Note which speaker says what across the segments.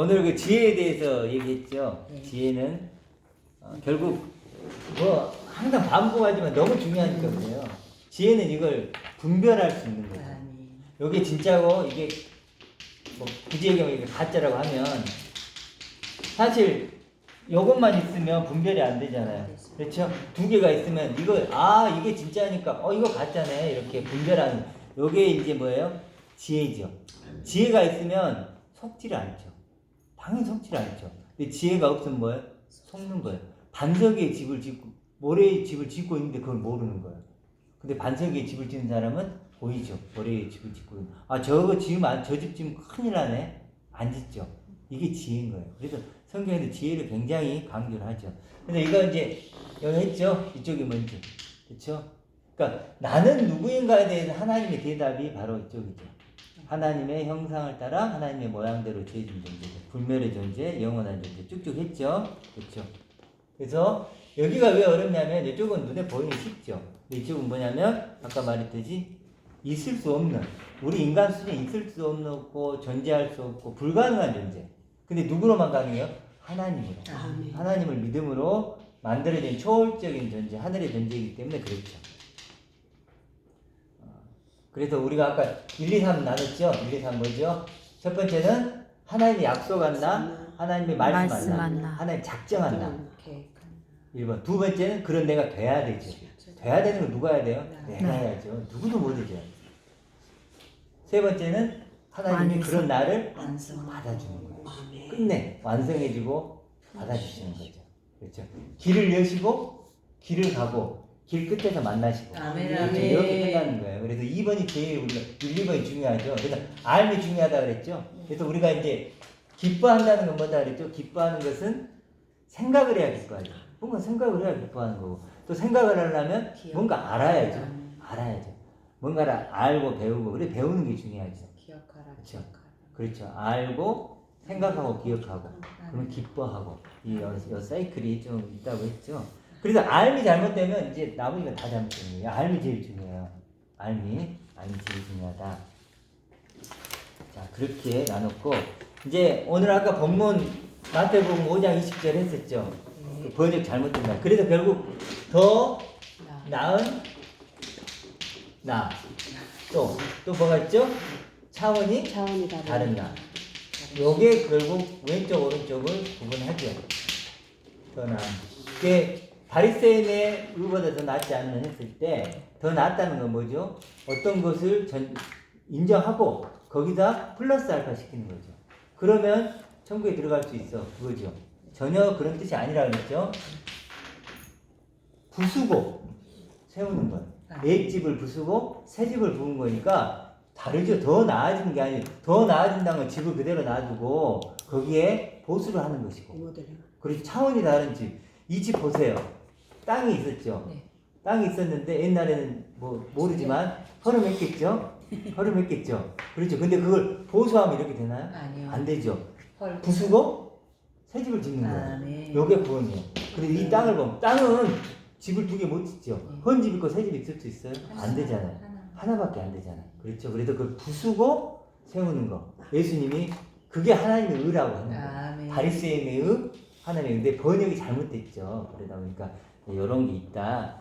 Speaker 1: 오늘 그 지혜에 대해서 얘기했죠.
Speaker 2: 네.
Speaker 1: 지혜는 결국 뭐 항상 반복하지만 너무 중요하니까 그래요. 지혜는 이걸 분별할 수 있는 거죠. 이게 진짜고 이게 뭐 구지의 경우에 이게 가짜라고 하면 사실 이것만 있으면 분별이 안 되잖아요. 그렇죠? 두 개가 있으면 이게 진짜니까 이거 가짜네 이렇게 분별하는 요게 이제 뭐예요? 지혜죠. 지혜가 있으면 속지를 않죠. 당연히 속지를 않죠. 근데 지혜가 없으면 뭐예요? 속는 거예요. 반석 위에 집을 짓고 모래에 집을 짓고 있는데 그걸 모르는 거예요. 근데 반석 위에 집을 짓는 사람은 보이죠. 모래에 집을 짓고 있는. 저거 지으면 저 집 지으면 큰일 나네. 안 짓죠. 이게 지혜인 거예요. 그래서 성경에도 지혜를 굉장히 강조를 하죠. 근데 이거 이제 여기 했죠. 이쪽이 뭔지. 그렇죠? 그러니까 나는 누구인가에 대해서 하나님의 대답이 바로 이쪽이죠. 하나님의 형상을 따라 하나님의 모양대로 지어진 존재죠. 불멸의 존재, 영원한 존재 쭉쭉 했죠. 그렇죠? 그래서 여기가 왜 어렵냐면 이쪽은 눈에 보이기 쉽죠. 이쪽은 뭐냐면 아까 말했듯이 있을 수 없는, 우리 인간 수준에 있을 수 없고 존재할 수 없고 불가능한 존재. 근데 누구로만 가능해요? 하나님으로. 하나님을 믿음으로 만들어진 초월적인 존재, 하늘의 존재이기 때문에 그렇죠. 그래서 우리가 아까 1, 2, 3 나눴죠? 1, 2, 3 뭐죠? 첫 번째는 하나님의 약속한다, 하나님의 말씀한다, 하나님 작정한다. 1번. 두 번째는 그런 내가 돼야 되죠. 돼야 되는 건 누가 해야 돼요? 내가 해야죠. 누구도 못 해줘요. 세 번째는 하나님이 그런 나를 받아주는 거예요. 끝내 완성해주고 받아주시는 거죠. 그렇죠. 길을 여시고 길을 가고 길 끝에서 만나시고 이렇게 끝나는 거예요. 그래서 2번이 제일 우리가 1, 2번이 중요하죠. 그래서 알미 중요하다 그랬죠. 그래서 우리가 이제 기뻐한다는 건 뭐다 그랬죠. 기뻐하는 것은 생각을 해야 기뻐하죠. 뭔가 생각을 해야 기뻐하는 거고 또 생각을 하려면 뭔가 알아야죠. 뭔가를 알고 배우고 그래 배우는 게 중요하죠. 그렇죠. 그렇죠. 알고 생각하고 기억하고 그러면 기뻐하고 이 사이클이 좀 있다고 했죠. 그래서 알미 잘못되면 이제 나머지가 다 잘못되는 거예요. 알미 제일 중요해요. 알미 제일 중요하다. 자 그렇게 나눴고 이제 오늘 아까 본문 마태복음 5장 20절 했었죠. 그 번역 잘못된다. 그래서 결국 더 나은 나 또 뭐가 있죠? 차원이 다른 나. 요게 결국 왼쪽 오른쪽을 구분하죠. 더 나은. 이게 바리새인의 의보다 더 낫지 않는 했을 때 더 낫다는 건 뭐죠? 어떤 것을 인정하고 거기다 플러스 알파 시키는 거죠. 그러면 천국에 들어갈 수 있어. 그거죠. 전혀 그런 뜻이 아니라 그랬죠. 부수고 세우는 거예요. 옛 집을 부수고 새 집을 부은 거니까 다르죠. 더 나아지는 게 아니에요. 더 나아진다는 건 집을 그대로 놔두고 거기에 보수를 하는 것이고. 그래서 차원이 다른 집. 이 집 보세요. 땅이 있었죠.
Speaker 2: 네.
Speaker 1: 땅이 있었는데 옛날에는 뭐 모르지만 허름했겠죠. 그렇죠. 근데 그걸 보수하면 이렇게 되나요?
Speaker 2: 아니요.
Speaker 1: 안 되죠. 부수고 새 집을 짓는 거예요.
Speaker 2: 네.
Speaker 1: 요게 구원이에요. 근데 이 땅을 보면 땅은 집을 두 개 못 짓죠. 헌 집 있고 새 집 있을 수 있어요? 안 되잖아요. 하나밖에 안 되잖아요. 그렇죠. 그래서 그걸 부수고 세우는 거. 예수님이 그게 하나님의 의라고 하는 거예요. 바리새인의 의, 하나님의 의. 근데 번역이 잘못됐죠. 그러다 보니까 이런 게 있다.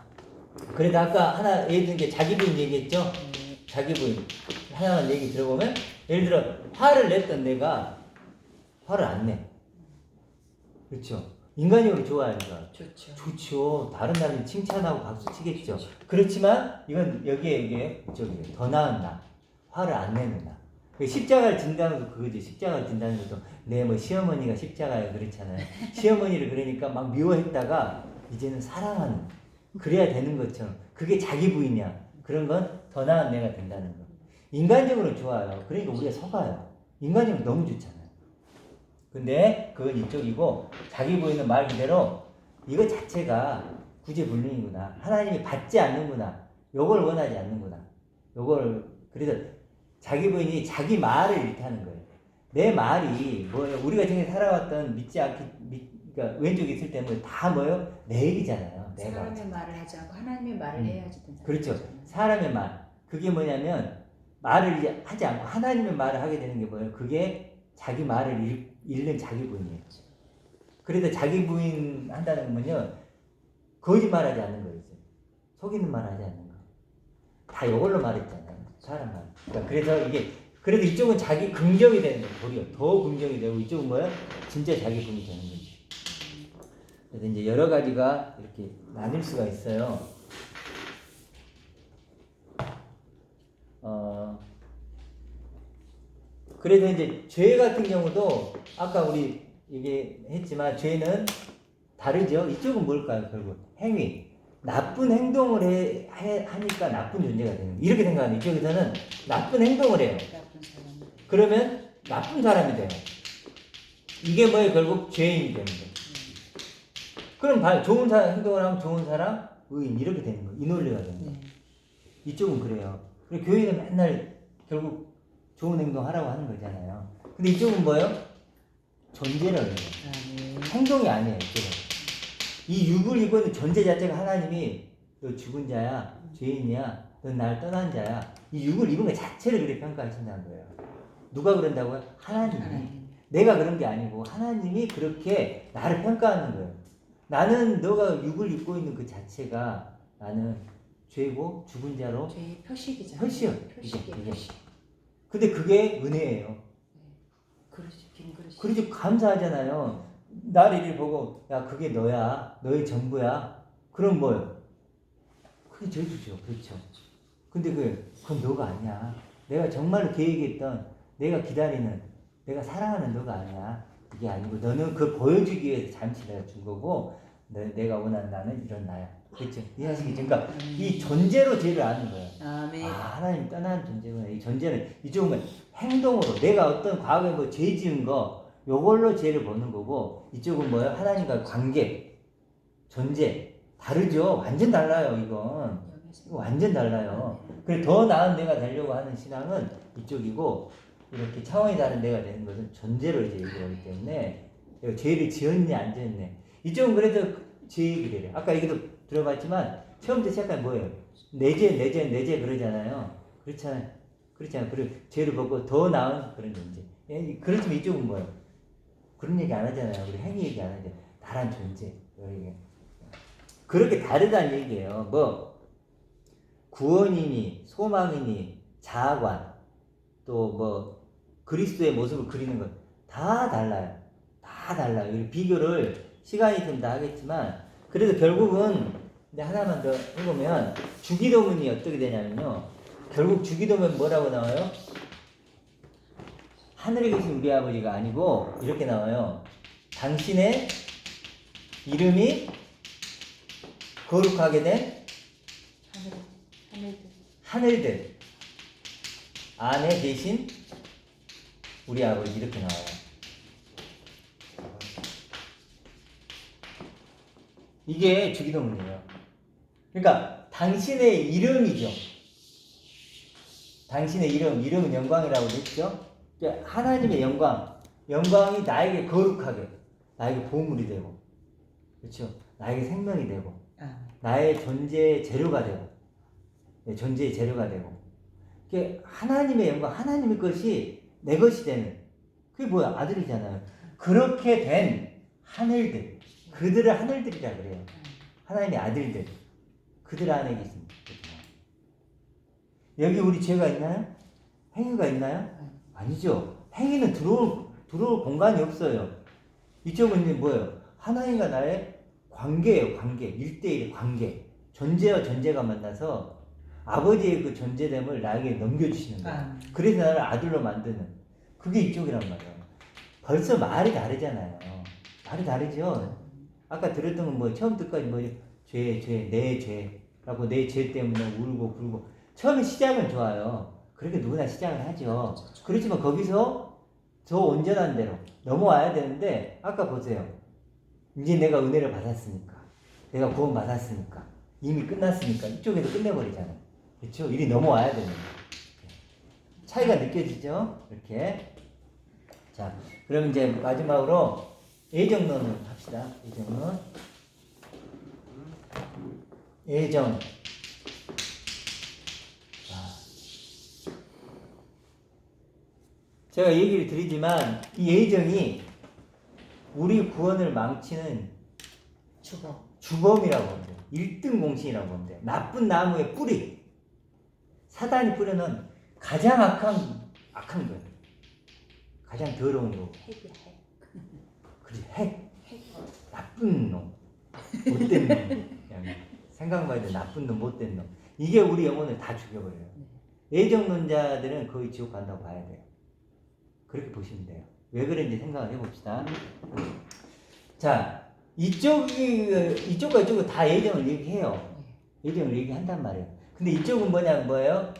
Speaker 1: 그래도 아까 하나 예를 든 게 자기 부인 얘기했죠. 자기 부인 하나만 얘기 들어보면 예를 들어 화를 냈던 내가 화를 안 내. 그렇죠. 인간적으로 좋아하니까 좋죠. 다른 사람이 칭찬하고 박수 치겠죠. 그렇지만 이건 여기에 저기 더 나은 나, 화를 안 내는 나. 십자가를 진다는 것도 그거지. 십자가를 진다는 것도 내 뭐 시어머니가 십자가에 그렇잖아요. 시어머니를 그러니까 막 미워했다가 이제는 사랑하는, 그래야 되는 것처럼 그게 자기 부인이야. 그런 건 더 나은 내가 된다는 거. 인간적으로 좋아요. 그러니까 우리가 속아요. 인간적으로 너무 좋잖아요. 근데 그건 이쪽이고 자기 부인은 말 그대로 이거 자체가 구제불능이구나. 하나님이 받지 않는구나. 요걸 원하지 않는구나. 요걸 그래서 자기 부인이 자기 말을 일타는 거예요. 내 말이 뭐예요? 우리가 지금 살아왔던 믿지 않기 그러니까 왼쪽에 있을 때 뭐 다 뭐예요? 내 얘기잖아요. 내가
Speaker 2: 사람의 말을 하지 않고 하나님의 말을 해야지 된다.
Speaker 1: 그렇죠. 사람의 말. 그게 뭐냐면 말을 이제 하지 않고 하나님의 말을 하게 되는 게 뭐예요? 그게 자기 말을 잃는 자기 부인이에요. 그래도 자기 부인 한다는 거면요, 거짓말하지 않는 거예요. 속이는 말 하지 않는 거. 다 이걸로 말했잖아요. 사람 말. 그러니까 그래서 이게 그래도 이쪽은 자기 긍정이 되는 거예요. 도리어 더 긍정이 되고 이쪽은 뭐야? 진짜 자기 부인이 되는 거지. 그래서 이제 여러 가지가 이렇게 나뉠 수가 있어요. 그래서 이제 죄 같은 경우도 아까 우리 얘기했지만 죄는 다르죠. 이쪽은 뭘까요? 결국 행위. 나쁜 행동을 하니까 나쁜 존재가 되는 거예요. 이렇게 생각하는 이쪽에서는 나쁜 행동을 해요.
Speaker 2: 나쁜 사람.
Speaker 1: 그러면 나쁜 사람이 돼요. 이게 뭐예요? 결국 죄인이 되는 거예요. 그럼 좋은 행동을 하면 좋은 사람, 의인 이렇게 되는 거예요. 이 논리가 되는 거예요. 이쪽은 그래요. 그리고 교회는 맨날 결국 좋은 행동 하라고 하는 거잖아요. 근데 이쪽은 뭐예요? 존재를 해요. 행동이 아니에요. 이쪽은. 이 육을 입고 있는 존재 자체가 하나님이 너 죽은 자야, 죄인이야, 넌 날 떠난 자야. 이 육을 입은 것 자체를 그렇게 평가하신다는 거예요. 누가 그런다고요? 하나님이. 내가 그런 게 아니고 하나님이 그렇게 나를 평가하는 거예요. 나는 너가 육을 입고 있는 그 자체가 나는 죄고 죽은 자로
Speaker 2: 죄의 표식이잖아요.
Speaker 1: 표식이요.
Speaker 2: 표식.
Speaker 1: 근데 그게 은혜예요.
Speaker 2: 긴 그릇이.
Speaker 1: 그러지 감사하잖아요. 나를 이렇게 보고 야 그게 너야, 너의 전부야. 그럼 뭐요? 그게 저주죠. 그렇죠. 근데 그건 너가 아니야. 내가 정말로 계획했던, 내가 기다리는, 내가 사랑하는 너가 아니야. 이게 아니고 너는 그걸 보여주기 위해서 잠시 내가 준 거고 내가 원하는 나는 이런 나야. 그렇죠? 이해하시겠죠? 그러니까 이 존재로 죄를 아는 거예요.
Speaker 2: 아멘.
Speaker 1: 하나님 떠난 존재구나. 이 존재는 이쪽은 행동으로 내가 어떤 과거에 뭐 죄 지은 거 요걸로 죄를 보는 거고 이쪽은 뭐예요? 하나님과 관계, 존재 다르죠. 완전 달라요. 이거 완전 달라요. 그래 더 나은 내가 되려고 하는 신앙은 이쪽이고 이렇게 차원이 다른 내가 되는 것은 존재로 이제 얘기하기 때문에 죄를 지었냐 안 지었냐. 이쪽은 그래도 죄 얘기를 해요. 아까 얘기도 들어봤지만 처음부터 시작하면 뭐예요? 내죄 그러잖아요. 그렇잖아요. 그리고 죄를 벗고 더 나은 그런 존재. 그렇지만 이쪽은 뭐예요? 그런 얘기 안 하잖아요. 우리 행위 얘기 안 하죠. 다른 존재. 그렇게 다르다는 얘기예요. 뭐 구원이니 소망이니 자아관 또 뭐 그리스도의 모습을 그리는 것 다 달라요. 다 달라요. 비교를 시간이 좀 다 하겠지만 그래도 결국은 하나만 더 해보면 주기도문이 어떻게 되냐면요. 결국 주기도문 뭐라고 나와요? 하늘에 계신 우리 아버지가 아니고 이렇게 나와요. 당신의 이름이 거룩하게 된 하늘들 안에 계신 우리 아버지 이렇게 나와요. 이게 주기도문이에요. 그러니까 당신의 이름이죠. 당신의 이름은 영광이라고 했죠. 하나님의 영광이 나에게 거룩하게, 나에게 보물이 되고, 그렇죠. 나에게 생명이 되고, 나의 존재의 재료가 되고, 존재의 재료가 되고, 하나님의 영광, 하나님의 것이 내 것이 되는, 그게 뭐야? 아들이잖아요. 그렇게 된 하늘들, 그들을 하늘들이라 그래요. 하나님의 아들들, 그들 안에 계십니다. 여기 우리 죄가 있나요? 행위가 있나요? 아니죠. 행위는 들어올 공간이 없어요. 이쪽은 이제 뭐예요? 하나님과 나의 관계예요. 관계. 1대1의 관계. 존재와 존재가 만나서 아버지의 그 존재됨을 나에게 넘겨주시는 거예요. 그래서 나를 아들로 만드는 그게 이쪽이란 말이에요. 벌써 말이 다르잖아요. 말이 다르죠. 아까 들었던 건 뭐 처음부터까지 뭐죠? 내 죄라고 내 죄 때문에 울고 굴고 처음에 시작은 좋아요. 그렇게 누구나 시작을 하죠. 그렇지만 거기서 저 온전한 대로 넘어와야 되는데 아까 보세요. 이제 내가 은혜를 받았으니까 내가 구원 받았으니까 이미 끝났으니까 이쪽에서 끝내버리잖아요. 그렇죠? 일이 넘어와야 됩니다. 차이가 느껴지죠? 이렇게. 자, 그럼 이제 마지막으로 애정론을 합시다. 애정. 제가 얘기를 드리지만 이 예정이 우리 구원을 망치는 주범이라고 하면 돼요. 1등 공신이라고 하면 돼요. 나쁜 나무의 뿌리. 사단이 뿌려놓은 가장 악한 거예요. 가장 더러운 거.
Speaker 2: 핵이야, 핵.
Speaker 1: 그래, 핵.
Speaker 2: 핵.
Speaker 1: 나쁜 놈. 못된 놈. 그냥 생각만 해도 나쁜 놈, 못된 놈. 이게 우리 영혼을 다 죽여버려요. 예정론자들은 거의 지옥 간다고 봐야 돼요. 그렇게 보시면 돼요. 왜 그런지 생각을 해봅시다. 자, 이쪽과 이쪽은 다 예정을 얘기해요. 예정을 얘기한단 말이에요. 근데 이쪽은 뭐예요?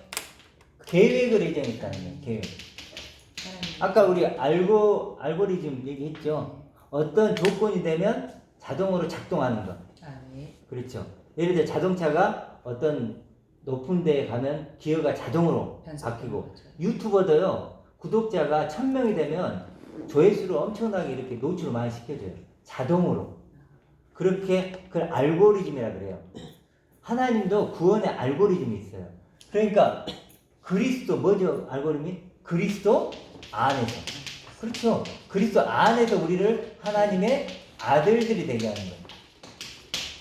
Speaker 1: 계획을 예정했다는 거예요. 계획. 아까 우리 알고리즘 얘기했죠. 어떤 조건이 되면 자동으로 작동하는 것. 그렇죠. 예를 들어 자동차가 어떤 높은 데에 가면 기어가 자동으로 바뀌고, 유튜버도요, 구독자가 1000명이 되면 조회수를 엄청나게 이렇게 노출을 많이 시켜줘요. 자동으로. 그렇게 그걸 알고리즘이라 그래요. 하나님도 구원의 알고리즘이 있어요. 그러니까 그리스도 뭐죠? 알고리즘이? 그리스도 안에서. 그렇죠. 그리스도 안에서 우리를 하나님의 아들들이 되게 하는 거예요.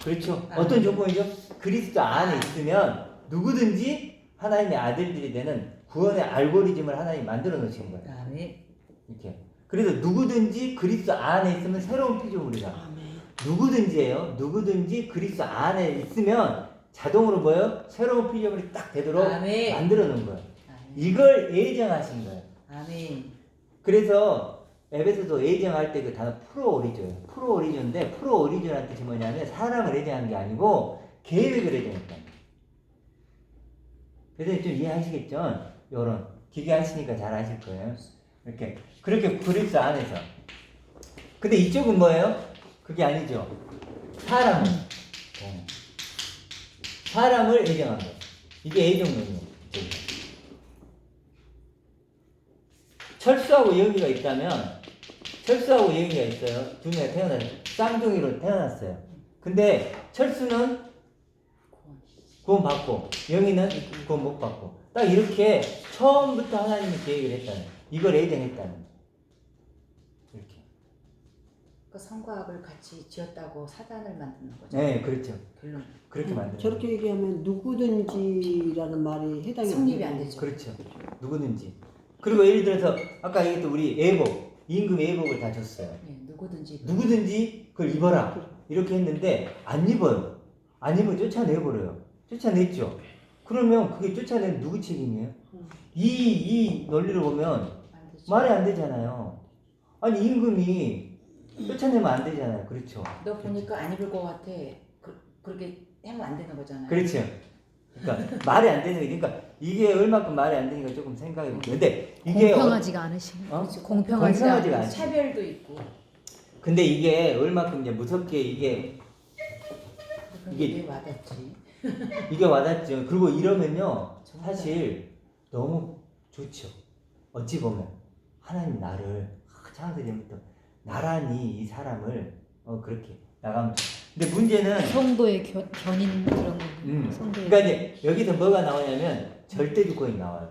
Speaker 1: 그렇죠. 어떤 조건이죠? 그리스도 안에 있으면 누구든지 하나님의 아들들이 되는 구원의 알고리즘을 하나님이 만들어 놓으신 거예요. 이렇게. 그래서 누구든지 그리스도 안에 있으면 새로운 피조물이다. 누구든지예요. 누구든지 그리스도 안에 있으면 자동으로 뭐예요? 새로운 피조물이 딱 되도록 만들어 놓은 거예요. 이걸 예정하신 거예요. 그래서 에베소서 예정할 때 그 단어 프로오리조예요. 프로오리조인데 프로오리조라는 뜻이 뭐냐면 사람을 예정한 게 아니고 계획을 예정했다. 그래서 좀 이해하시겠죠? 요런 기계 하시니까 잘 아실 거예요. 이렇게 그렇게 그리스도 안에서. 근데 이쪽은 뭐예요? 그게 아니죠. 사람을 예정한 거예요. 이게 예정론이에요. 철수하고 영희가 있다면, 철수하고 영희가 있어요. 두 명이 태어났어요. 쌍둥이로 태어났어요. 근데 철수는 구원받고 영희는 구원 못 받고, 딱 이렇게 처음부터 하나님이 계획을 했다는, 이걸 예정했다는. 이렇게.
Speaker 2: 그 성과학을 같이 지었다고 사단을 만드는 거죠.
Speaker 1: 네, 그렇죠.
Speaker 2: 결론.
Speaker 1: 그렇게 만들어요.
Speaker 3: 저렇게 얘기하면 누구든지라는 말이 해당이
Speaker 2: 성립이 안 되죠.
Speaker 1: 그렇죠. 누구든지. 그리고 예를 들어서 아까 얘기했던 우리 예복, 임금 예복을 다 줬어요. 누구든지 그걸 입어라. 이렇게 했는데 안 입어요. 안 입으면 쫓아내버려요. 쫓아냈죠. 그러면 그게 쫓아내는 누구 책임이에요? 이 논리를 보면 말이 안 되잖아요. 아니 임금이 쫓아내면 안 되잖아요. 그렇죠.
Speaker 2: 너 보니까 안 입을 것 같아. 그렇게 하면 안 되는 거잖아요.
Speaker 1: 그렇죠. 그러니까 말이 안 되는 게, 그러니까 이게 얼마큼 말이 안 되니까 조금 생각해 볼게요. 근데 이게
Speaker 4: 공평하지가 않으시네.
Speaker 1: 공평하지가 않죠.
Speaker 2: 차별도 있고.
Speaker 1: 근데 이게 얼마큼 이제 무섭게 이게
Speaker 2: 와닿지.
Speaker 1: 이게 와닿죠. 그리고 이러면요, 사실 너무 좋죠. 어찌 보면 하나님 나를 창세전부터 나란히 이 사람을 그렇게 나가면. 근데 문제는
Speaker 4: 성도의 견인 그런 거. 성도의
Speaker 1: 그러니까 이제 여기서 뭐가 나오냐면 절대주권이 나와요.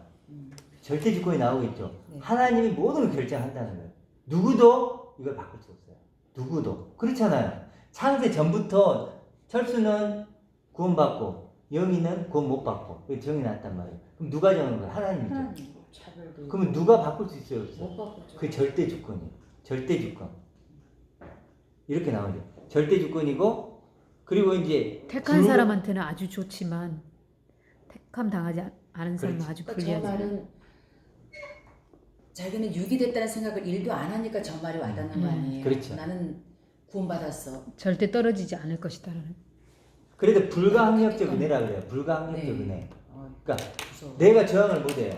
Speaker 1: 절대주권이 나오겠죠.
Speaker 2: 네.
Speaker 1: 하나님이 모든 걸 결정한다는 거예요. 누구도 이걸 바꿀 수 없어요. 누구도. 그렇잖아요. 창세 전부터 철수는 구원받고 영희는 구원 못 받고 정이 났단 말이에요. 그럼 누가 정한 거예요? 하나님이죠.
Speaker 2: 차별도
Speaker 1: 그러면 누가 바꿀 수 있어요? 없어요?
Speaker 2: 못 바꾸죠.
Speaker 1: 그 절대주권이에요. 절대주권. 이렇게 나오죠. 절대주권이고, 그리고 이제
Speaker 4: 택한 사람한테는 아주 좋지만 택함 당하지 않은 사람은
Speaker 1: 그렇지.
Speaker 4: 아주
Speaker 2: 저
Speaker 4: 불리하죠.
Speaker 2: 말은 자기는 유기됐다는 생각을 일도 안 하니까 저 말이 와닿는 거 아니에요.
Speaker 1: 그렇죠.
Speaker 2: 나는 구원받았어.
Speaker 4: 절대 떨어지지 않을 것이다라는.
Speaker 1: 그래도 불가항력적 은혜라 그래요. 불가항력적 은혜. 그러니까
Speaker 2: 무서워.
Speaker 1: 내가 저항을 못해요.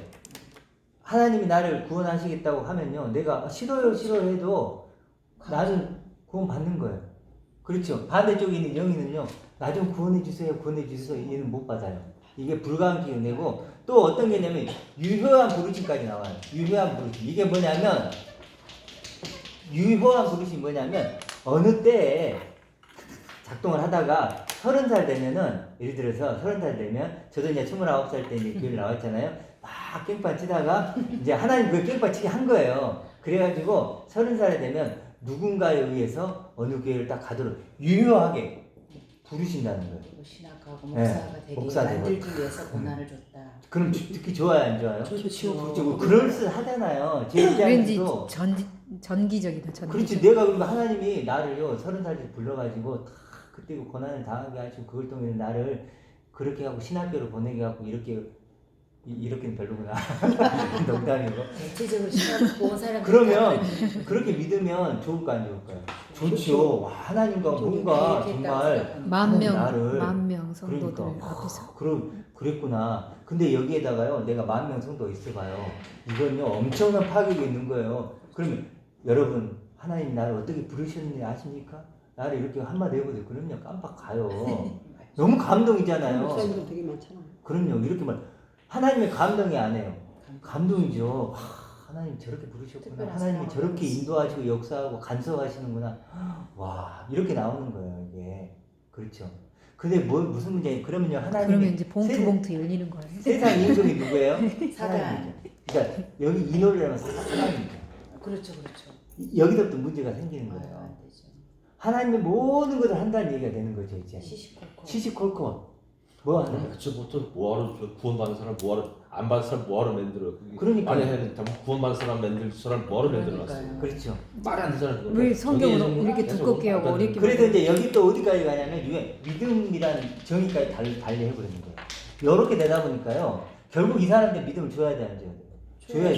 Speaker 1: 하나님이 나를 구원하시겠다고 하면요, 내가 싫어요 해도 나는 구원 받는 거예요. 그렇죠. 반대쪽에 있는 영희는요, 나 좀 구원해 주세요. 얘는 못 받아요. 이게 불가항력적 은혜고, 또 어떤 게 있냐면 유효한 부르심까지 나와요. 유효한 부르심. 이게 뭐냐면 어느 때에 작동을 하다가 30살 되면은, 예를 들어서 30살 되면, 저도 이제 29살 때 이제 교회를 나왔잖아요. 막 막 깽판 치다가 이제 하나님 그 깽판 치게 한 거예요. 그래가지고 30살이 되면 누군가에 의해서 어느 교회를 딱 가도록 유효하게 부르신다는 거예요.
Speaker 2: 그리고 신학하고
Speaker 1: 네,
Speaker 2: 목사가 되게
Speaker 1: 목사 되고.
Speaker 2: 만들기 위해서 고난을 줬다.
Speaker 1: 그럼 듣기 좋아요, 안 좋아요?
Speaker 3: 좋죠.
Speaker 1: 그렇죠. 그럴듯하잖아요. 제
Speaker 4: 왠지
Speaker 1: 입장에서도.
Speaker 4: 전기적이다. 전기적.
Speaker 1: 그렇지. 내가 그러면 하나님이 나를요 30살 때 불러가지고 다 그때 그 고난을 당하게 하시고 그걸 통해 나를 그렇게 하고 신학교를 보내게 하고 이렇게는 별로구나. 농담이고.
Speaker 2: 대체적으로 신학 본 사람들
Speaker 1: 그러면 그렇게 믿으면 좋을까 안 좋을까요? 좋죠. 와, 하나님과 뭔가 정말
Speaker 4: 만 명 성도들
Speaker 1: 그러니까.
Speaker 4: 앞에서.
Speaker 1: 그랬구나. 근데 여기에다가요, 내가 10,000명 성도 있어봐요. 이건요, 엄청난 파격이 있는 거예요. 그러면 여러분, 하나님 나를 어떻게 부르셨는지 아십니까? 나를 이렇게 한마디 해보세요. 그럼요, 깜빡 가요. 너무 감동이잖아요.
Speaker 3: 목사님들 되게 많잖아.
Speaker 1: 그럼요, 이렇게 말. 하나님의 감동이 안 해요. 감동이죠. 하나님 저렇게 부르셨구나. 하나님이 저렇게 인도하시고 역사하고 간섭하시는구나. 와, 이렇게 나오는 거예요, 이게. 그렇죠. 근데 무슨 문제냐? 그러면요, 하나님이.
Speaker 4: 그러면 이제 봉투 열리는 거예요.
Speaker 1: 세상 임금이 누구예요?
Speaker 2: 사단.
Speaker 1: 하나님이죠. 그러니까 여기 이 논리라면 사단이죠.
Speaker 2: 그렇죠, 그렇죠.
Speaker 1: 여기서부터 문제가 생기는 거예요.
Speaker 2: 안 되죠.
Speaker 1: 하나님의 모든 것을 한다는 얘기가 되는 거죠, 이제.
Speaker 2: 시시콜콜.
Speaker 1: 시시콜콜. 뭐 하는 거야?
Speaker 5: 저부터 뭐하러 구원받은 사람 뭐하러 안 받은 사람 뭐하러 만들어?
Speaker 1: 그러니까.
Speaker 5: 만약에 구원받은 사람 만들 사람 뭐하러 만들어놨어?
Speaker 2: 그러니까요.
Speaker 1: 그렇죠.
Speaker 5: 말이 안 되잖아. 그거.
Speaker 4: 왜 성경으로
Speaker 5: 저기
Speaker 4: 이렇게
Speaker 5: 계속
Speaker 4: 두껍게 하고
Speaker 5: 말도 안
Speaker 4: 어렵게
Speaker 1: 그래서 이제 여기 또 어디까지 가냐면 이게 믿음이라는 정의까지 달리 해버리는 거예요. 이렇게 되다 보니까요. 결국 이 사람한테 믿음을 줘야 돼, 안 줘야 돼?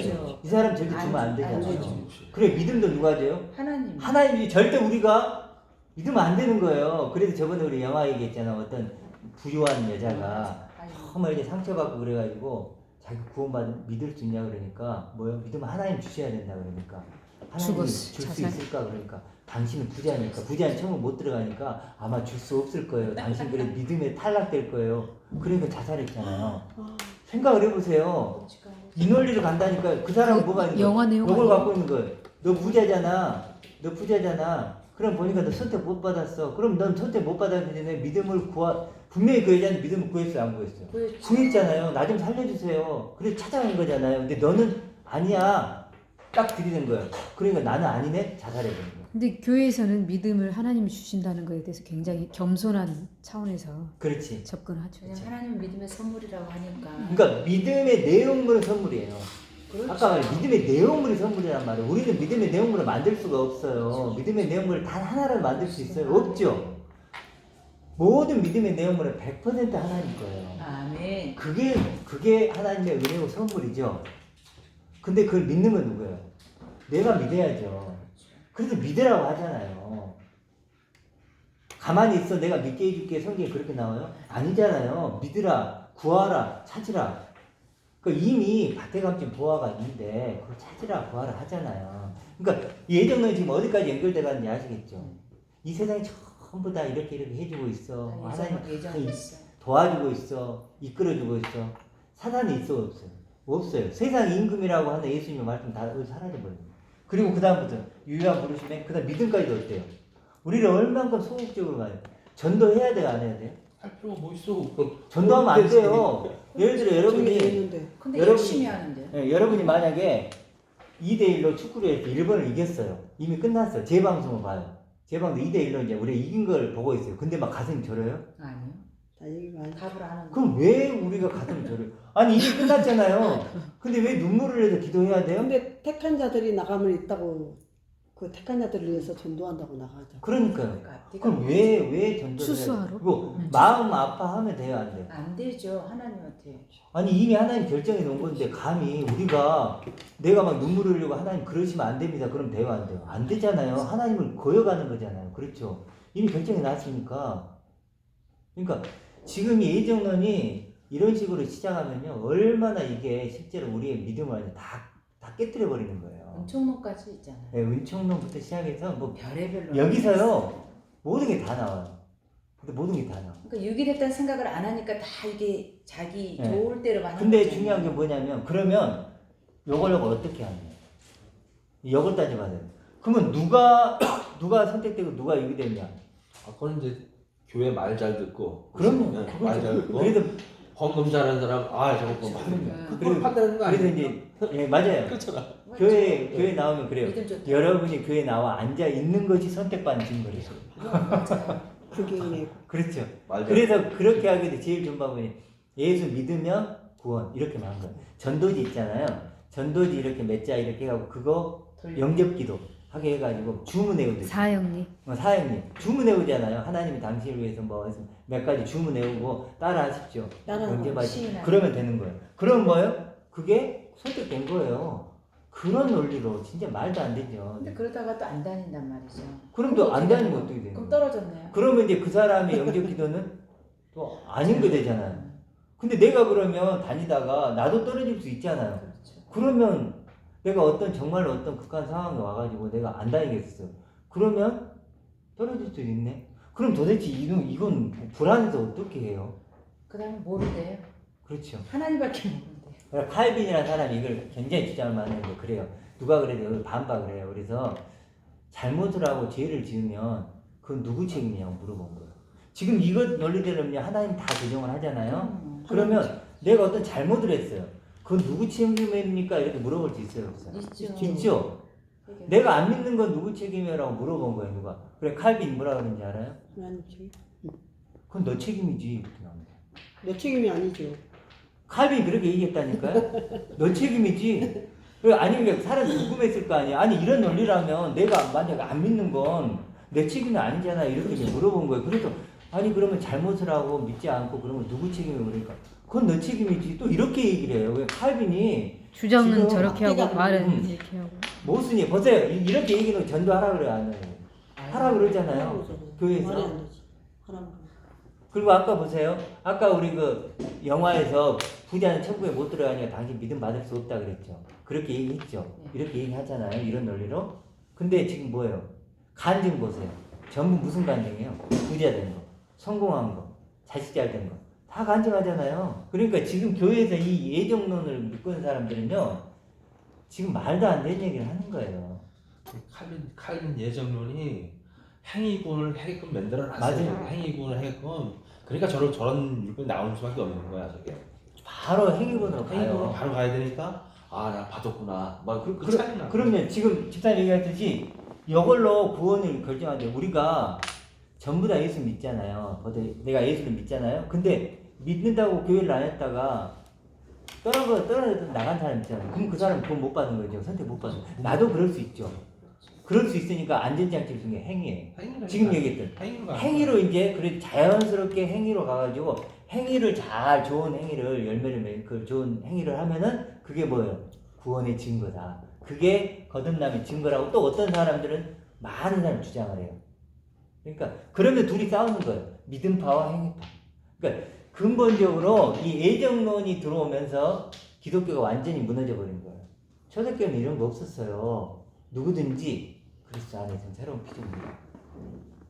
Speaker 1: 줘야죠. 이 사람 절대 주면 안
Speaker 2: 안
Speaker 1: 되잖아요.
Speaker 2: 되죠.
Speaker 1: 그래, 믿음도 누가 줘요?
Speaker 2: 하나님.
Speaker 1: 하나님이 절대 우리가 믿으면 안 되는 거예요. 그래서 저번에 우리 영화 얘기했잖아. 어떤 부유한 여자가 정말 이제 상처받고 그래가지고 자기 구원받은 믿을 수 있냐 그러니까 뭐요? 믿으면 하나님 주셔야 된다 그러니까 하나님이
Speaker 4: 죽었어,
Speaker 1: 줄 수
Speaker 4: 자살.
Speaker 1: 있을까 그러니까 당신은 부자니까 부자는 처음 못 들어가니까 아마 줄 수 없을 거예요. 당신 그래 믿음에 탈락될 거예요. 그러니까 자살했잖아요. 생각을 해보세요. 이 논리를 간다니까 그 사람은 뭐가 있는
Speaker 4: 영화
Speaker 1: 거야?
Speaker 4: 내용
Speaker 1: 요걸
Speaker 4: 아니에요?
Speaker 1: 갖고 있는 거예요. 너 부자잖아. 너 부자잖아. 그럼 보니까 너 선택 못 받았어. 그럼 넌 선택 못 받았는데 내 믿음을 분명히 그 여자는 믿음을 구했어요, 안 구했어요? 구했잖아요. 나 좀 살려주세요. 그래서 찾아간 거잖아요. 근데 너는 아니야. 딱 들이댄 거예요. 그러니까 나는 아니네? 자살해버린 거예요.
Speaker 4: 근데 교회에서는 믿음을 하나님이 주신다는 것에 대해서 굉장히 겸손한 차원에서
Speaker 1: 그렇지.
Speaker 4: 접근하죠.
Speaker 2: 그냥 하나님 믿음의 선물이라고 하니까.
Speaker 1: 그러니까 믿음의 내용물은 선물이에요.
Speaker 2: 그렇죠.
Speaker 1: 아까 말해 믿음의 내용물이 선물이란 말이에요. 우리는 믿음의 내용물을 만들 수가 없어요.
Speaker 2: 그렇죠.
Speaker 1: 믿음의 내용물을 단 하나를 만들 수 있어요? 없죠. 모든 믿음의 내용물은 100% 하나님 거예요.
Speaker 2: 아멘.
Speaker 1: 그게 하나님의 은혜고 선물이죠. 근데 그걸 믿는 건 누구예요? 내가 믿어야죠. 그래서 믿으라고 하잖아요. 가만히 있어 내가 믿게 해줄게 성경에 그렇게 나와요? 아니잖아요. 믿으라, 구하라, 찾으라. 이미 밭에 감춘 보화가 있는데 그걸 찾으라, 구하라 하잖아요. 그러니까 예정론이 지금 어디까지 연결돼 가는지 아시겠죠? 이 세상이 전부 다 이렇게 해주고 있어. 하나님
Speaker 2: 예정이 있어.
Speaker 1: 도와주고 있어. 이끌어주고 있어. 사단이 있어 없어요? 없어요. 세상 임금이라고 하는 예수님의 말씀 다 사라져버려요. 그리고 그 다음부터 유일한 부르심에 그 다음 믿음까지도 어때요? 우리를 얼만큼 소극적으로 가요? 전도해야 돼요? 안 해야 돼요?
Speaker 5: 할 필요가 뭐 있어?
Speaker 1: 전도하면 안 돼요. 예를 들어 여러분이
Speaker 2: 근데
Speaker 1: 여러분이-
Speaker 2: 열심히 하는데.
Speaker 1: 예, 여러분이 만약에 2대1로 축구를 해서 일본을 이겼어요. 이미 끝났어요. 재방송을 봐요. 재방송 2대1로 이제 우리가 이긴 걸 보고 있어요. 근데 막 가슴이 저려요?
Speaker 2: 아니요.
Speaker 3: 다 얘기 많이.
Speaker 2: 답을 안 하는.
Speaker 1: 그럼 왜 우리가 가슴이 저려요? 아니 이미 끝났잖아요. 근데 왜 눈물을 해서 기도해야 돼요?
Speaker 3: 근데 택한 자들이 나가면 있다고 그 택한 자들을 위해서 전도한다고 나가죠.
Speaker 1: 그러니까요. 그럼 왜 전도를 해야
Speaker 4: 수수하러?
Speaker 1: 돼요? 그리고 마음 아파하면 돼요, 안 돼요?
Speaker 2: 안 되죠. 하나님한테.
Speaker 1: 아니 이미 하나님 결정해 놓은 건데 감히 우리가 내가 막 눈물 흘리고 하나님 그러시면 안 됩니다. 그럼 돼요, 안 돼요? 안 되잖아요. 하나님을 거여가는 거잖아요. 그렇죠? 이미 결정해 놨으니까. 그러니까 지금 이 예정론이 이런 식으로 시작하면요 얼마나 이게 실제로 우리의 믿음을 다 깨뜨려 버리는 거예요.
Speaker 2: 은총론까지 있잖아요.
Speaker 1: 네, 은총론부터 시작해서 뭐
Speaker 2: 별의별로.
Speaker 1: 여기서요 모든 게 다 나와요. 근데 모든 게 다 나와.
Speaker 2: 그러니까 유기됐다는 생각을 안 하니까 다 이게 자기
Speaker 1: 네.
Speaker 2: 좋을 대로 많이.
Speaker 1: 근데
Speaker 2: 하잖아요.
Speaker 1: 중요한 게 뭐냐면 그러면 요걸 어떻게 하냐? 이걸 따져봐야 돼요. 그러면 누가 선택되고 누가 유기됐냐?
Speaker 5: 그건 이제 교회 말 잘 듣고.
Speaker 1: 그럼요.
Speaker 5: 말 잘 듣고.
Speaker 1: 그래도
Speaker 5: 헌금 잘하는 사람 저거 뭐 하는
Speaker 2: 그리고-
Speaker 5: 그걸 판단하는 거
Speaker 1: 그래서
Speaker 5: 아니에요?
Speaker 1: 이제 예, 맞아요.
Speaker 5: 그렇잖아.
Speaker 1: 교회 나오면 그래요.
Speaker 2: 믿음 좋다.
Speaker 1: 여러분이 교회 나와 앉아 있는 것이 선택받는 증거래요.
Speaker 2: 맞아요.
Speaker 3: 그게 내
Speaker 1: 그렇죠.
Speaker 5: 맞아요.
Speaker 1: 그래서 그렇게 하게 돼 제일 좋은 방법이 예수 믿으면 구원 이렇게 말한 거예요. 전도지 있잖아요. 전도지 이렇게 몇 자 이렇게 하고 그거 영접기도 하게 해가지고 주문 외우듯이
Speaker 4: 사형리.
Speaker 1: 사형님 주문 외우잖아요. 하나님이 당신을 위해서 뭐 해서 몇 가지 주문 외우고 따라하십시오.
Speaker 3: 따라하고
Speaker 1: 영접하십시오.
Speaker 2: 시인하고.
Speaker 1: 그러면 되는 거예요. 그럼 뭐예요? 그게 설득된 거예요. 그런 논리로 진짜 말도 안 되죠.
Speaker 2: 근데 그러다가 또 안 다닌단 말이죠.
Speaker 1: 그럼 또 안 다니면 어떻게 되는
Speaker 2: 그럼
Speaker 1: 거예요?
Speaker 2: 떨어졌네요.
Speaker 1: 그러면 이제 그 사람의 영접 기도는 또 아닌 거 되잖아요. 근데 내가 그러면 다니다가 나도 떨어질 수 있잖아요.
Speaker 2: 그렇죠.
Speaker 1: 그러면 내가 정말로 어떤 극한 상황에 와가지고 내가 안 다니겠어. 그러면 떨어질 수 있네. 그럼 도대체 이건 불안해서 어떻게 해요?
Speaker 2: 그다음에 모른대요.
Speaker 1: 그렇죠.
Speaker 2: 하나님밖에 모른대요.
Speaker 1: 그러니까 칼빈이라는 사람이 이걸 굉장히 주장을 많이 하는데 그래요. 누가 그래도 여기 반박을 해요. 그래서 잘못을 하고 죄를 지으면 그건 누구 책임이냐고 물어본 거예요. 지금 이것 논리대로는 하나님 다 조정을 하잖아요. 그러면 내가 어떤 잘못을 했어요. 그건 누구 책임입니까? 이렇게 물어볼 수 있어요, 없어요?
Speaker 2: 있죠.
Speaker 1: 있죠. 내가 안 믿는 건 누구 책임이라고 물어본 거예요, 누가? 그래 칼빈 뭐라 그러는지 알아요?
Speaker 3: 하나님 책임.
Speaker 1: 그건 너 책임이지 이렇게 나옵니다.
Speaker 3: 내 책임이 아니죠.
Speaker 1: 칼빈이 그렇게 얘기했다니까요. 너 책임이지. 아니 사람 궁금했을 거 아니야. 아니 이런 논리라면 내가 만약에 안 믿는 건 내 책임이 아니잖아 이렇게 이제 물어본 거예요. 그래서 아니 그러면 잘못을 하고 믿지 않고 그러면 누구 책임이에요? 그러니까 그건 너 책임이지. 또 이렇게 얘기를 해요. 왜 칼빈이
Speaker 4: 주장은
Speaker 1: 지금
Speaker 4: 저렇게 하고
Speaker 3: 앞뒤가
Speaker 4: 말은
Speaker 1: 음.
Speaker 4: 이렇게 하고.
Speaker 1: 모순이 보세요. 이렇게 얘기는 전도하라 그래요, 안 해요? 하라 그러잖아요. 교회에서.
Speaker 3: 말이 안 되지. 하라고.
Speaker 1: 그리고 아까 보세요. 아까 우리 그 영화에서 부자는 천국에 못 들어가니까 당신 믿음 받을 수 없다 그랬죠. 그렇게 얘기했죠. 이렇게 얘기하잖아요. 이런 논리로. 근데 지금 뭐예요? 간증 보세요. 전부 무슨 간증이에요? 부자 된 거, 성공한 거, 자식 잘 된 거. 다 간증하잖아요. 그러니까 지금 교회에서 이 예정론을 믿고 있는 사람들은요. 지금 말도 안 되는 얘기를 하는 거예요.
Speaker 5: 칼빈 예정론이 행위군을 하게끔 만들어놨어요.
Speaker 1: 맞아요.
Speaker 5: 행위군을 하게끔. 그러니까 저런 율법이 나오는 수밖에 없는 거야 저게.
Speaker 1: 바로 행위본으로
Speaker 5: 행위군으로
Speaker 1: 가요.
Speaker 5: 바로 가야 되니까 나 받았구나. 막 그 차이나.
Speaker 1: 그러면 지금 집사님 얘기했듯이 이걸로 구원을 결정하는데 우리가 전부 다 예수 믿잖아요. 내가 예수를 믿잖아요. 근데 믿는다고 교회를 안 했다가 떨어져 나간 사람 있잖아요. 그럼 그 사람 구원 못 받는 거죠. 선택 못 받는 거죠. 나도 그럴 수 있죠. 그럴 수 있으니까 안전장치 중에 행위예요. 지금 얘기했던 행위로 이제 그래 자연스럽게 행위로 가가지고 행위를 잘 좋은 행위를 열매를 그 좋은 행위를 하면은 그게 뭐예요? 구원의 증거다. 그게 거듭남의 증거라고 또 어떤 사람들은 많은 사람 주장을 해요. 그러니까 그러면 둘이 싸우는 거예요. 믿음파와 행위파. 그러니까 근본적으로 이 예정론이 들어오면서 기독교가 완전히 무너져 버린 거예요. 초대교회는 이런 거 없었어요. 누구든지 그리스도 안에서는 새로운 피조물이다.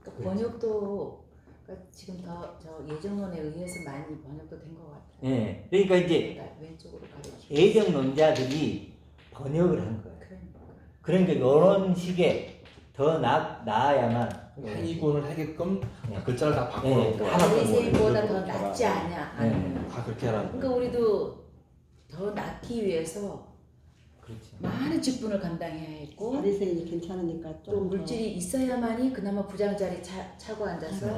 Speaker 2: 그러니까 번역도 그러니까 지금 저 예정론에 의해서 많이 번역도 된 것 같아요.
Speaker 1: 예. 그러니까 이제
Speaker 2: 왼쪽으로 가리키.
Speaker 1: 예정론자들이 번역을 한 거예요. 그러니까 이런 식의 더 나아야만
Speaker 5: 행위군을 하게끔
Speaker 1: 네.
Speaker 5: 글자를 다 바꿔놓은
Speaker 1: 네.
Speaker 5: 거야.
Speaker 2: 바리새인보다 더 낫지 않냐? 아니면
Speaker 5: 다 그렇게 하라는
Speaker 2: 그러니까
Speaker 5: 거야.
Speaker 2: 우리도 더 낫기 위해서
Speaker 1: 그렇죠.
Speaker 2: 많은 직분을 감당해야 했고
Speaker 3: 바리새인이 괜찮으니까
Speaker 2: 또
Speaker 3: 좀
Speaker 2: 물질이 있어야만이 그나마 부장 자리 차고 앉아서
Speaker 1: 네.